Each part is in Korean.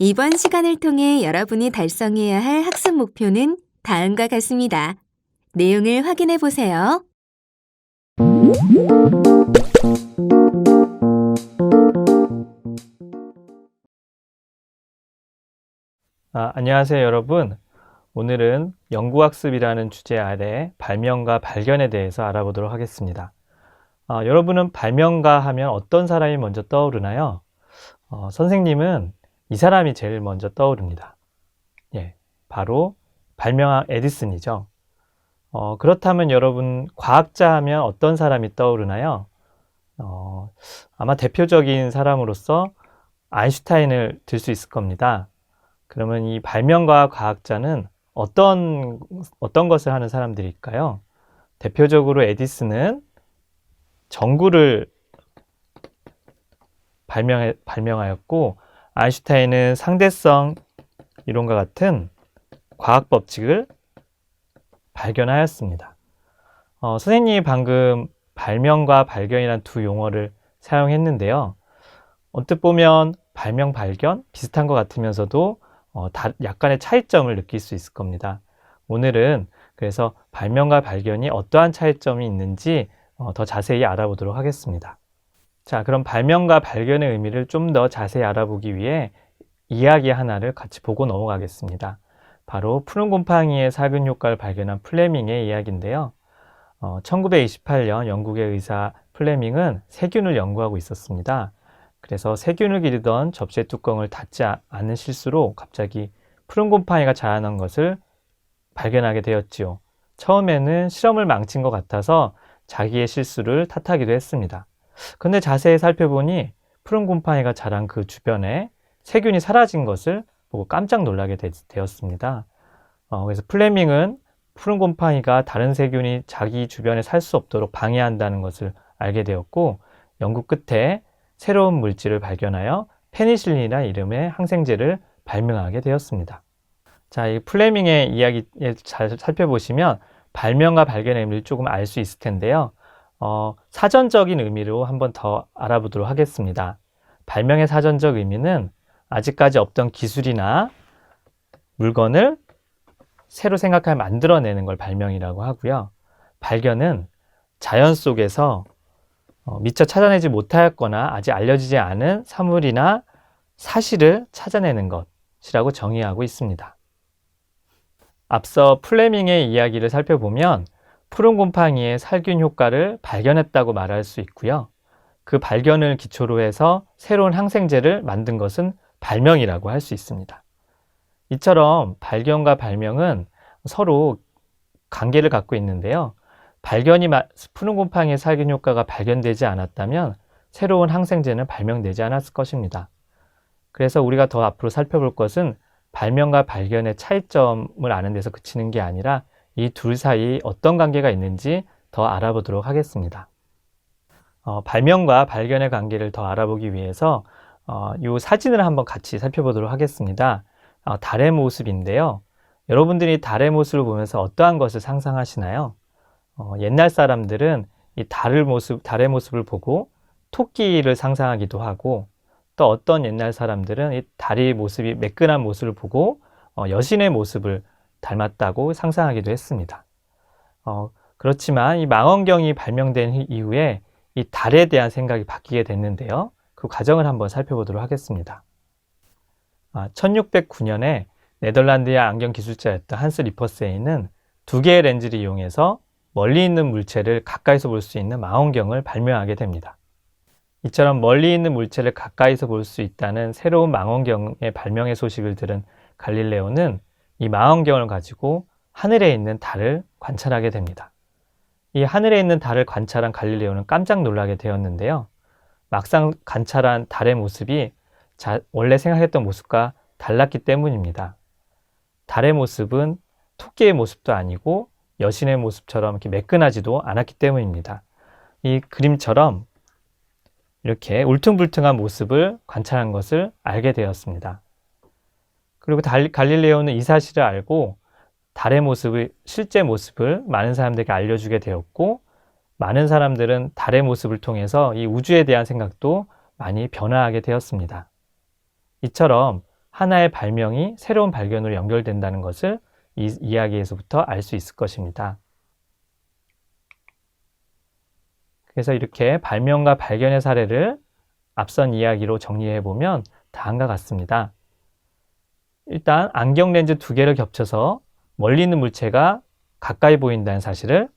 이번 시간을 통해 여러분이 달성해야 할 학습 목표는 다음과 같습니다. 내용을 확인해 보세요. 안녕하세요, 여러분. 오늘은 연구학습이라는 주제 아래 발명과 발견에 대해서 알아보도록 하겠습니다. 여러분은 발명가 하면 어떤 사람이 먼저 떠오르나요? 선생님은 이 사람이 제일 먼저 떠오릅니다. 예, 바로 발명한 에디슨이죠. 그렇다면 여러분, 과학자 하면 어떤 사람이 떠오르나요? 아마 대표적인 사람으로서 아인슈타인을 들 수 있을 겁니다. 그러면 이 발명가 과학자는 어떤 것을 하는 사람들일까요? 대표적으로 에디슨은 전구를 발명하였고, 아인슈타인은 상대성 이론과 같은 과학 법칙을 발견하였습니다. 선생님이 방금 발명과 발견이란 두 용어를 사용했는데요. 언뜻 보면 발명, 발견 비슷한 것 같으면서도 약간의 차이점을 느낄 수 있을 겁니다. 오늘은 그래서 발명과 발견이 어떠한 차이점이 있는지 더 자세히 알아보도록 하겠습니다. 자, 그럼 발명과 발견의 의미를 좀 더 자세히 알아보기 위해 이야기 하나를 같이 보고 넘어가겠습니다. 바로 푸른 곰팡이의 살균 효과를 발견한 플레밍의 이야기인데요. 1928년 영국의 의사 플레밍은 세균을 연구하고 있었습니다. 그래서 세균을 기르던 접시의 뚜껑을 닫지 않은 실수로 갑자기 푸른 곰팡이가 자라난 것을 발견하게 되었지요. 처음에는 실험을 망친 것 같아서 자기의 실수를 탓하기도 했습니다. 근데 자세히 살펴보니 푸른 곰팡이가 자란 그 주변에 세균이 사라진 것을 보고 깜짝 놀라게 되었습니다. 그래서 플레밍은 푸른 곰팡이가 다른 세균이 자기 주변에 살 수 없도록 방해한다는 것을 알게 되었고, 연구 끝에 새로운 물질을 발견하여 페니실린이라는 이름의 항생제를 발명하게 되었습니다. 자, 이 플레밍의 이야기를 잘 살펴보시면 발명과 발견의 의미를 조금 알 수 있을 텐데요. 사전적인 의미로 한번 더 알아보도록 하겠습니다. 발명의 사전적 의미는 아직까지 없던 기술이나 물건을 새로 생각하여 만들어내는 걸 발명이라고 하고요. 발견은 자연 속에서 미처 찾아내지 못하였거나 아직 알려지지 않은 사물이나 사실을 찾아내는 것이라고 정의하고 있습니다. 앞서 플레밍의 이야기를 살펴보면 푸른 곰팡이의 살균 효과를 발견했다고 말할 수 있고요. 그 발견을 기초로 해서 새로운 항생제를 만든 것은 발명이라고 할 수 있습니다. 이처럼 발견과 발명은 서로 관계를 갖고 있는데요. 푸른 곰팡이의 살균 효과가 발견되지 않았다면 새로운 항생제는 발명되지 않았을 것입니다. 그래서 우리가 더 앞으로 살펴볼 것은 발명과 발견의 차이점을 아는 데서 그치는 게 아니라 이 둘 사이 어떤 관계가 있는지 더 알아보도록 하겠습니다. 발명과 발견의 관계를 더 알아보기 위해서 이 사진을 한번 같이 살펴보도록 하겠습니다. 달의 모습인데요. 여러분들이 달의 모습을 보면서 어떠한 것을 상상하시나요? 옛날 사람들은 이 달의 모습을 보고 토끼를 상상하기도 하고, 또 어떤 옛날 사람들은 이 달의 모습이 매끈한 모습을 보고 여신의 모습을 닮았다고 상상하기도 했습니다. 그렇지만 이 망원경이 발명된 이후에 이 달에 대한 생각이 바뀌게 됐는데요. 그 과정을 한번 살펴보도록 하겠습니다. 1609년에 네덜란드의 안경 기술자였던 한스 리퍼세이는 두 개의 렌즈를 이용해서 멀리 있는 물체를 가까이서 볼 수 있는 망원경을 발명하게 됩니다. 이처럼 멀리 있는 물체를 가까이서 볼 수 있다는 새로운 망원경의 발명의 소식을 들은 갈릴레오는 이 망원경을 가지고 하늘에 있는 달을 관찰하게 됩니다. 이 하늘에 있는 달을 관찰한 갈릴레오는 깜짝 놀라게 되었는데요. 막상 관찰한 달의 모습이 원래 생각했던 모습과 달랐기 때문입니다. 달의 모습은 토끼의 모습도 아니고 여신의 모습처럼 이렇게 매끈하지도 않았기 때문입니다. 이 그림처럼 이렇게 울퉁불퉁한 모습을 관찰한 것을 알게 되었습니다. 그리고 갈릴레오는 이 사실을 알고 달의 실제 모습을 많은 사람들에게 알려주게 되었고, 많은 사람들은 달의 모습을 통해서 이 우주에 대한 생각도 많이 변화하게 되었습니다. 이처럼 하나의 발명이 새로운 발견으로 연결된다는 것을 이 이야기에서부터 알 수 있을 것입니다. 그래서 이렇게 발명과 발견의 사례를 앞선 이야기로 정리해 보면 다음과 같습니다. 일단 안경 렌즈 두 개를 겹쳐서 멀리 있는 물체가 가까이 보인다는 사실을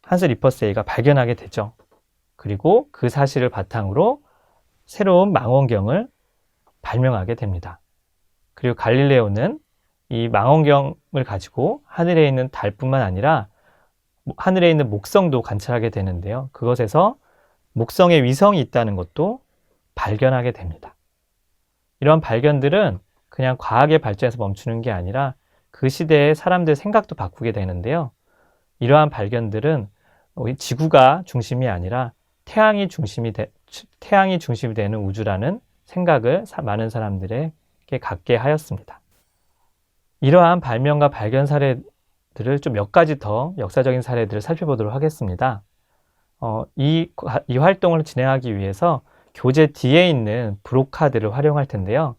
한스 리퍼세이가 발견하게 되죠. 그리고 그 사실을 바탕으로 새로운 망원경을 발명하게 됩니다. 그리고 갈릴레오는 이 망원경을 가지고 하늘에 있는 달뿐만 아니라 하늘에 있는 목성도 관찰하게 되는데요. 그것에서 목성에 위성이 있다는 것도 발견하게 됩니다. 이런 발견들은 그냥 과학의 발전에서 멈추는 게 아니라 그 시대의 사람들의 생각도 바꾸게 되는데요. 이러한 발견들은 지구가 중심이 아니라 태양이 중심이 되는 우주라는 생각을 많은 사람들에게 갖게 하였습니다. 이러한 발명과 발견 사례들을 좀 몇 가지 더 역사적인 사례들을 살펴보도록 하겠습니다. 이 활동을 진행하기 위해서 교재 뒤에 있는 부록 카드를 활용할 텐데요.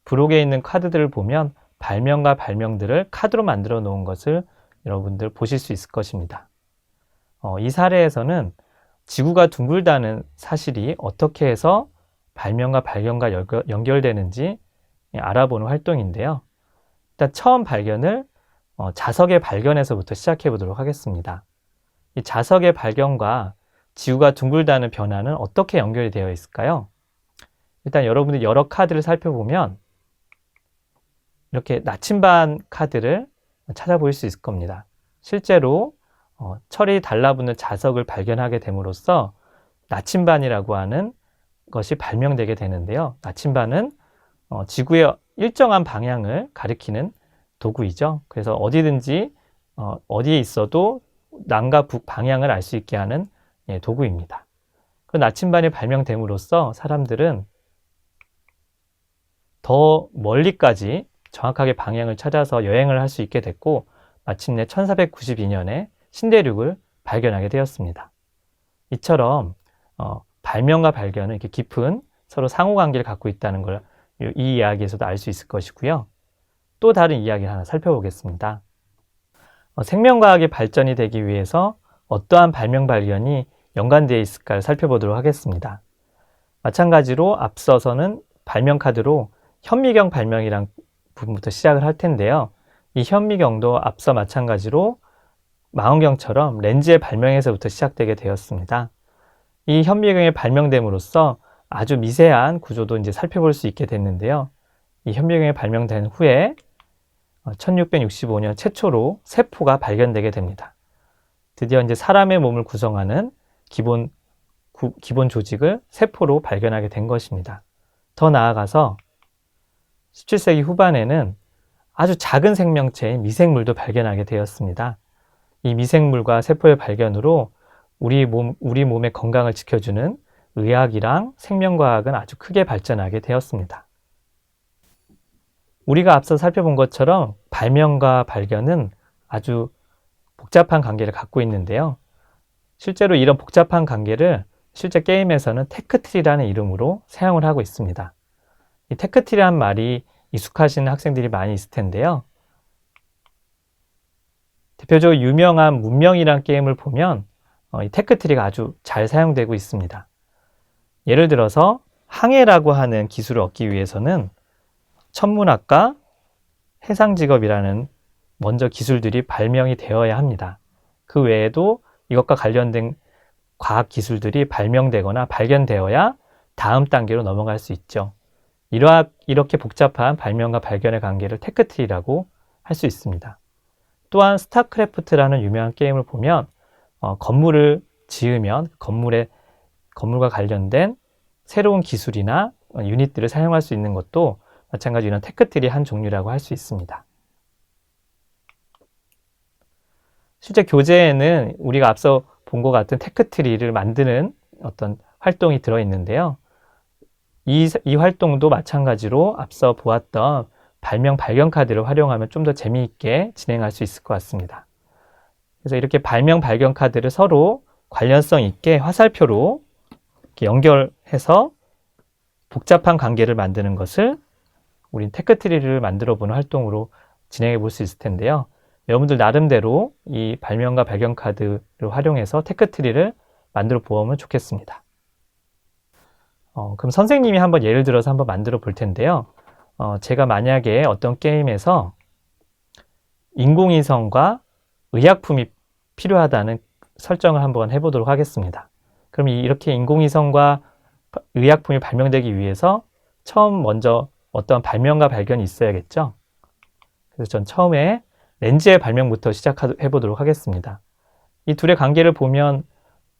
부록에 있는 카드들을 보면 발명과 발명들을 카드로 만들어 놓은 것을 여러분들 보실 수 있을 것입니다. 이 사례에서는 지구가 둥글다는 사실이 어떻게 해서 발명과 발견과 연결되는지 알아보는 활동인데요. 일단 처음 발견을 자석의 발견에서부터 시작해 보도록 하겠습니다. 이 자석의 발견과 지구가 둥글다는 변화는 어떻게 연결이 되어 있을까요? 일단 여러분들이 여러 카드를 살펴보면 이렇게 나침반 카드를 찾아볼 수 있을 겁니다. 실제로 철이 달라붙는 자석을 발견하게 됨으로써 나침반이라고 하는 것이 발명되게 되는데요. 나침반은 지구의 일정한 방향을 가리키는 도구이죠. 그래서 어디든지 어디에 있어도 남과 북 방향을 알 수 있게 하는 도구입니다. 그 나침반이 발명됨으로써 사람들은 더 멀리까지 정확하게 방향을 찾아서 여행을 할 수 있게 됐고 마침내 1492년에 신대륙을 발견하게 되었습니다. 이처럼 발명과 발견은 이렇게 깊은 서로 상호관계를 갖고 있다는 걸 이 이야기에서도 알 수 있을 것이고요. 또 다른 이야기를 하나 살펴보겠습니다. 생명과학의 발전이 되기 위해서 어떠한 발명 발견이 연관되어 있을까를 살펴보도록 하겠습니다. 마찬가지로 앞서서는 발명 카드로 현미경 발명이란 부분부터 시작을 할 텐데요. 이 현미경도 앞서 마찬가지로 망원경처럼 렌즈의 발명에서부터 시작되게 되었습니다. 이 현미경의 발명됨으로써 아주 미세한 구조도 이제 살펴볼 수 있게 됐는데요. 이 현미경이 발명된 후에 1665년 최초로 세포가 발견되게 됩니다. 드디어 이제 사람의 몸을 구성하는 기본 조직을 세포로 발견하게 된 것입니다. 더 나아가서 17세기 후반에는 아주 작은 생명체인 미생물도 발견하게 되었습니다. 이 미생물과 세포의 발견으로 우리 몸의 건강을 지켜주는 의학이랑 생명과학은 아주 크게 발전하게 되었습니다. 우리가 앞서 살펴본 것처럼 발명과 발견은 아주 복잡한 관계를 갖고 있는데요. 실제로 이런 복잡한 관계를 실제 게임에서는 테크트리라는 이름으로 사용을 하고 있습니다. 이 테크트리라는 말이 익숙하신 학생들이 많이 있을 텐데요. 대표적으로 유명한 문명이란 게임을 보면 이 테크트리가 아주 잘 사용되고 있습니다. 예를 들어서 항해라고 하는 기술을 얻기 위해서는 천문학과 해상직업이라는 먼저 기술들이 발명이 되어야 합니다. 그 외에도 이것과 관련된 과학 기술들이 발명되거나 발견되어야 다음 단계로 넘어갈 수 있죠. 이렇게 복잡한 발명과 발견의 관계를 테크트리라고 할 수 있습니다. 또한 스타크래프트라는 유명한 게임을 보면 건물을 지으면 건물과 관련된 새로운 기술이나 유닛들을 사용할 수 있는 것도 마찬가지로 이런 테크트리의 한 종류라고 할 수 있습니다. 실제 교재에는 우리가 앞서 본 것 같은 테크트리를 만드는 어떤 활동이 들어있는데요. 이 활동도 마찬가지로 앞서 보았던 발명 발견 카드를 활용하면 좀 더 재미있게 진행할 수 있을 것 같습니다. 그래서 이렇게 발명 발견 카드를 서로 관련성 있게 화살표로 이렇게 연결해서 복잡한 관계를 만드는 것을 우린 테크트리를 만들어 보는 활동으로 진행해 볼 수 있을 텐데요. 여러분들 나름대로 이 발명과 발견 카드를 활용해서 테크트리를 만들어 보면 좋겠습니다. 그럼 선생님이 한번 예를 들어서 한번 만들어 볼 텐데요. 제가 만약에 어떤 게임에서 인공위성과 의약품이 필요하다는 설정을 한번 해보도록 하겠습니다. 그럼 이렇게 인공위성과 의약품이 발명되기 위해서 먼저 어떤 발명과 발견이 있어야겠죠. 그래서 전 처음에 렌즈의 발명부터 시작해 보도록 하겠습니다. 이 둘의 관계를 보면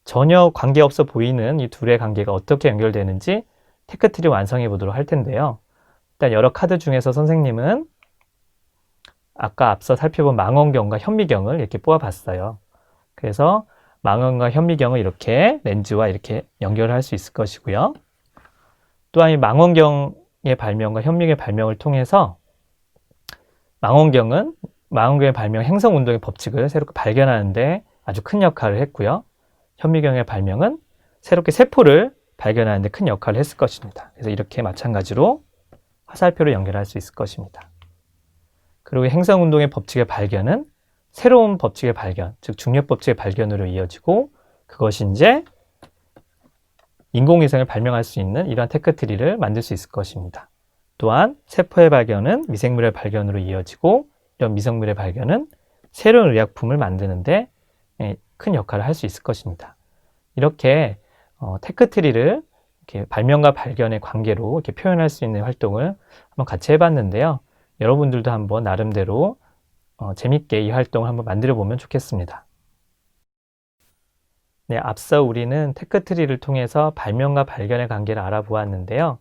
전혀 관계없어 보이는 이 둘의 관계가 어떻게 연결되는지 테크트리 완성해 보도록 할 텐데요. 일단 여러 카드 중에서 선생님은 아까 앞서 살펴본 망원경과 현미경을 이렇게 뽑아봤어요. 그래서 망원경과 현미경을 이렇게 렌즈와 이렇게 연결할 수 있을 것이고요. 또한 이 망원경의 발명과 현미경의 발명을 통해서 망원경의 발명 행성운동의 법칙을 새롭게 발견하는데 아주 큰 역할을 했고요. 현미경의 발명은 새롭게 세포를 발견하는데 큰 역할을 했을 것입니다. 그래서 이렇게 마찬가지로 화살표를 연결할 수 있을 것입니다. 그리고 행성운동의 법칙의 발견은 새로운 법칙의 발견, 즉 중력 법칙의 발견으로 이어지고 그것이 이제 인공위성을 발명할 수 있는 이러한 테크트리를 만들 수 있을 것입니다. 또한 세포의 발견은 미생물의 발견으로 이어지고 이런 미생물의 발견은 새로운 의약품을 만드는데 큰 역할을 할 수 있을 것입니다. 이렇게 테크트리를 이렇게 발명과 발견의 관계로 이렇게 표현할 수 있는 활동을 한번 같이 해봤는데요. 여러분들도 한번 나름대로 재밌게 이 활동을 한번 만들어 보면 좋겠습니다. 네, 앞서 우리는 테크트리를 통해서 발명과 발견의 관계를 알아보았는데요.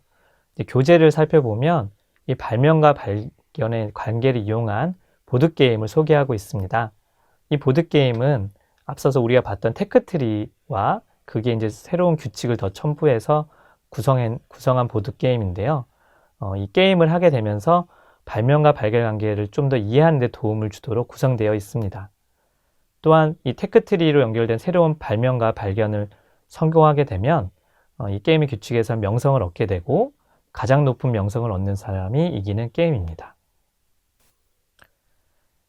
이제 교재를 살펴보면 이 발명과 발견의 관계를 이용한 보드게임을 소개하고 있습니다. 이 보드게임은 앞서서 우리가 봤던 테크트리와 그게 이제 새로운 규칙을 더 첨부해서 구성한 보드게임인데요. 이 게임을 하게 되면서 발명과 발견 관계를 좀 더 이해하는 데 도움을 주도록 구성되어 있습니다. 또한 이 테크트리로 연결된 새로운 발명과 발견을 성공하게 되면 이 게임의 규칙에서 명성을 얻게 되고 가장 높은 명성을 얻는 사람이 이기는 게임입니다.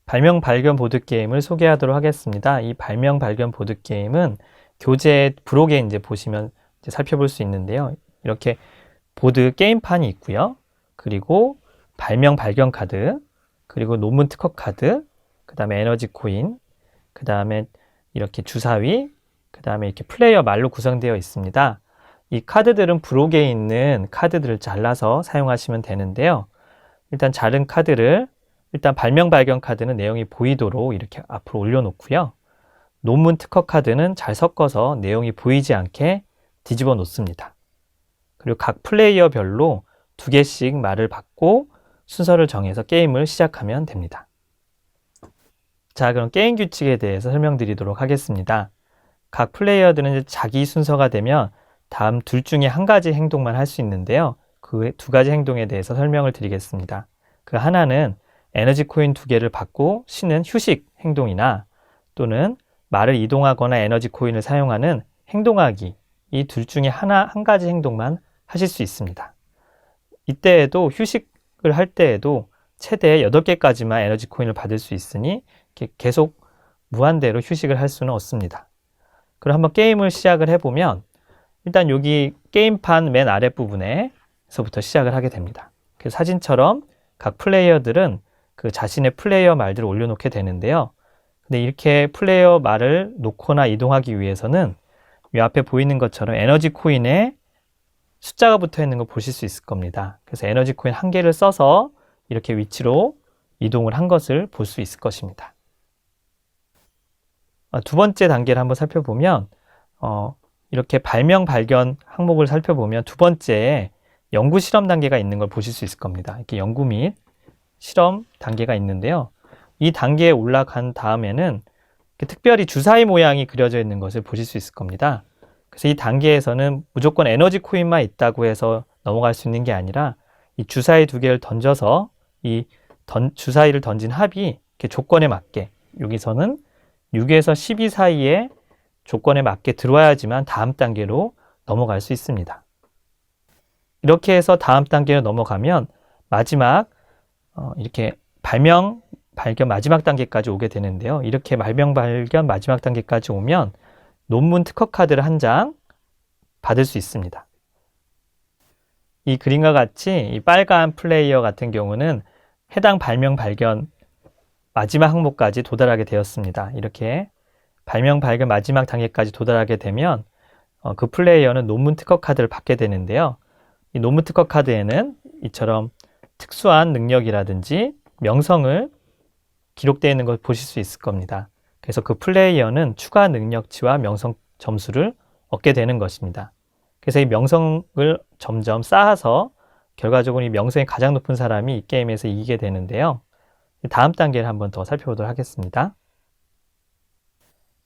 발명 발견 보드게임을 소개하도록 하겠습니다. 이 발명 발견 보드게임은 교재 부록에 이제 보시면 이제 살펴볼 수 있는데요. 이렇게 보드 게임판이 있고요. 그리고 발명 발견 카드, 그리고 논문 특허 카드, 그 다음에 에너지 코인, 그 다음에 이렇게 주사위, 그 다음에 이렇게 플레이어 말로 구성되어 있습니다. 이 카드들은 부록에 있는 카드들을 잘라서 사용하시면 되는데요. 일단 자른 카드를 발명 발견 카드는 내용이 보이도록 이렇게 앞으로 올려놓고요. 논문 특허 카드는 잘 섞어서 내용이 보이지 않게 뒤집어 놓습니다. 그리고 각 플레이어별로 2개씩 말을 받고 순서를 정해서 게임을 시작하면 됩니다. 자, 그럼 게임 규칙에 대해서 설명드리도록 하겠습니다. 각 플레이어들은 자기 순서가 되면 다음 둘 중에 한 가지 행동만 할 수 있는데요. 그 2가지 행동에 대해서 설명을 드리겠습니다. 그 하나는 에너지 코인 2개를 받고 쉬는 휴식 행동이나 또는 말을 이동하거나 에너지 코인을 사용하는 행동하기, 이 둘 중에 한 가지 행동만 하실 수 있습니다. 이때에도 휴식을 할 때에도 최대 8개까지만 에너지 코인을 받을 수 있으니 계속 무한대로 휴식을 할 수는 없습니다. 그럼 한번 게임을 시작을 해보면 일단 여기 게임판 맨 아랫부분에서부터 시작을 하게 됩니다. 그래서 사진처럼 각 플레이어들은 그 자신의 플레이어 말들을 올려놓게 되는데요. 근데 이렇게 플레이어 말을 놓거나 이동하기 위해서는 이 앞에 보이는 것처럼 에너지 코인에 숫자가 붙어 있는 걸 보실 수 있을 겁니다. 그래서 에너지 코인 1개를 써서 이렇게 위치로 이동을 한 것을 볼 수 있을 것입니다. 두 번째 단계를 한번 살펴보면 이렇게 발명 발견 항목을 살펴보면 두 번째에 연구 실험 단계가 있는 걸 보실 수 있을 겁니다. 이렇게 연구 및 실험 단계가 있는데요. 이 단계에 올라간 다음에는 특별히 주사위 모양이 그려져 있는 것을 보실 수 있을 겁니다. 그래서 이 단계에서는 무조건 에너지 코인만 있다고 해서 넘어갈 수 있는 게 아니라 이 주사위 2개를 던져서 이 주사위를 던진 합이 이렇게 조건에 맞게, 여기서는 6에서 12 사이에 조건에 맞게 들어와야지만 다음 단계로 넘어갈 수 있습니다. 이렇게 해서 다음 단계로 넘어가면 마지막 이렇게 발명, 발견 마지막 단계까지 오게 되는데요. 이렇게 발명, 발견 마지막 단계까지 오면 논문 특허 카드를 한 장 받을 수 있습니다. 이 그림과 같이 이 빨간 플레이어 같은 경우는 해당 발명, 발견 마지막 항목까지 도달하게 되었습니다. 이렇게 발명, 발견 마지막 단계까지 도달하게 되면 그 플레이어는 논문 특허 카드를 받게 되는데요. 이 논문 특허 카드에는 이처럼 특수한 능력이라든지 명성을 기록되어 있는 걸 보실 수 있을 겁니다. 그래서 그 플레이어는 추가 능력치와 명성 점수를 얻게 되는 것입니다. 그래서 이 명성을 점점 쌓아서 결과적으로 이 명성이 가장 높은 사람이 이 게임에서 이기게 되는데요. 다음 단계를 한번 더 살펴보도록 하겠습니다.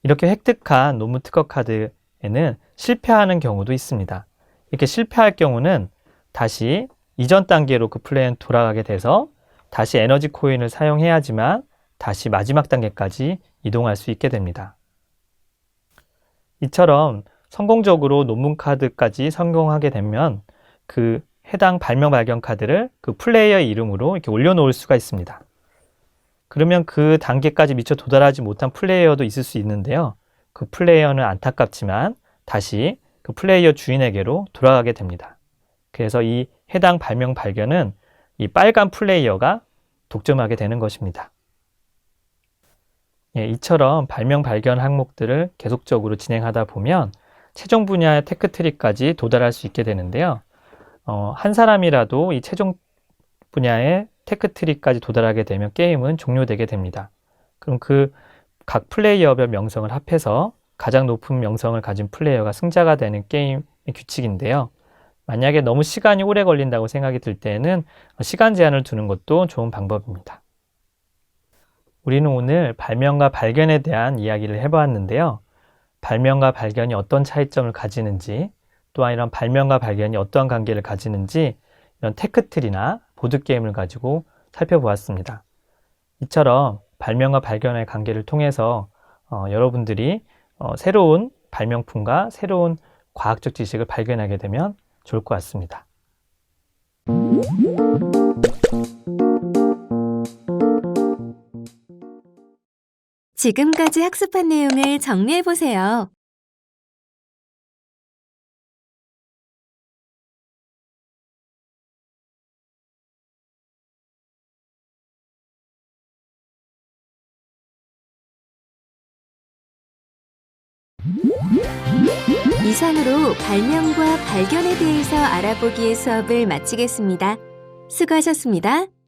이렇게 획득한 논문 특허 카드에는 실패하는 경우도 있습니다. 이렇게 실패할 경우는 다시 이전 단계로 그 플레이어는 돌아가게 돼서 다시 에너지 코인을 사용해야지만 다시 마지막 단계까지 이동할 수 있게 됩니다. 이처럼 성공적으로 논문 카드까지 성공하게 되면 그 해당 발명 발견 카드를 그 플레이어의 이름으로 이렇게 올려놓을 수가 있습니다. 그러면 그 단계까지 미처 도달하지 못한 플레이어도 있을 수 있는데요. 그 플레이어는 안타깝지만 다시 그 플레이어 주인에게로 돌아가게 됩니다. 그래서 이 해당 발명 발견은 이 빨간 플레이어가 독점하게 되는 것입니다. 이처럼 발명 발견 항목들을 계속적으로 진행하다 보면 최종 분야의 테크트리까지 도달할 수 있게 되는데요. 한 사람이라도 이 최종 분야의 테크트리까지 도달하게 되면 게임은 종료되게 됩니다. 그럼 그 각 플레이어별 명성을 합해서 가장 높은 명성을 가진 플레이어가 승자가 되는 게임의 규칙인데요. 만약에 너무 시간이 오래 걸린다고 생각이 들 때는 시간 제한을 두는 것도 좋은 방법입니다. 우리는 오늘 발명과 발견에 대한 이야기를 해보았는데요. 발명과 발견이 어떤 차이점을 가지는지, 또한 이런 발명과 발견이 어떠한 관계를 가지는지 이런 테크트리나 보드게임을 가지고 살펴보았습니다. 이처럼 발명과 발견의 관계를 통해서 여러분들이 새로운 발명품과 새로운 과학적 지식을 발견하게 되면 좋을 것 같습니다. 지금까지 학습한 내용을 정리해 보세요. 이상으로 발명과 발견에 대해서 알아보기의 수업을 마치겠습니다. 수고하셨습니다.